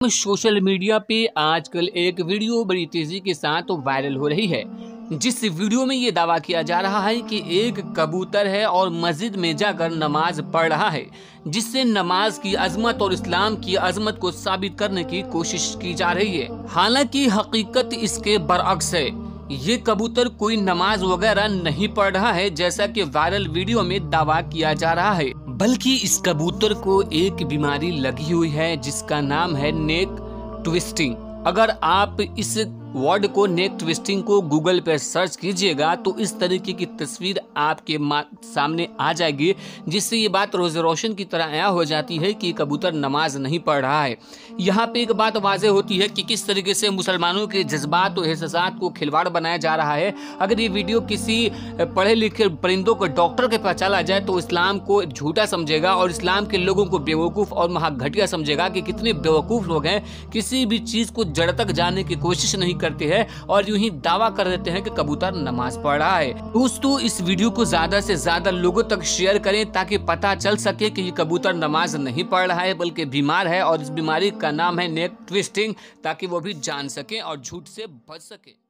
Social media पे आजकल एक वीडियो बड़ी तेजी के साथ वायरल हो रही है, जिस वीडियो में ये दावा किया जा रहा है कि एक कबूतर है और मस्जिद में जाकर नमाज पढ़ रहा है, जिससे नमाज की अजमत और इस्लाम की अजमत को साबित करने की कोशिश की जा रही है। हालांकि हकीकत इसके बरअक्स है। ये कबूतर कोई नमाज वगैरह नहीं पढ़ रहा है जैसा कि वायरल वीडियो में दावा किया जा रहा है, बल्कि इस कबूतर को एक बीमारी लगी हुई है जिसका नाम है नेक ट्विस्टिंग। अगर आप इस वर्ड को नेक ट्विस्टिंग को गूगल पर सर्च कीजिएगा तो इस तरीके की तस्वीर आपके सामने आ जाएगी, जिससे ये बात रोज़ रोशन की तरह आया हो जाती है कि कबूतर नमाज नहीं पढ़ रहा है। यहाँ पे एक बात वाज़ेह होती है कि किस तरीके से मुसलमानों के जज्बात और एहसासात को खिलवाड़ बनाया जा रहा है। अगर ये वीडियो किसी पढ़े लिखे परिंदों को डॉक्टर के पास चला जाए तो इस्लाम को झूठा समझेगा और इस्लाम के लोगों को बेवकूफ़ और महाघटिया समझेगा कि कितने बेवकूफ़ लोग हैं, किसी भी चीज़ को जड़ तक जानने की कोशिश नहीं करते हैं और यूं ही दावा कर देते हैं कि कबूतर नमाज पढ़ रहा है। दोस्तों, इस वीडियो को ज्यादा से ज्यादा लोगों तक शेयर करें ताकि पता चल सके कि ये कबूतर नमाज नहीं पढ़ रहा है बल्कि बीमार है और इस बीमारी का नाम है नेक ट्विस्टिंग, ताकि वो भी जान सके और झूठ से बच सके।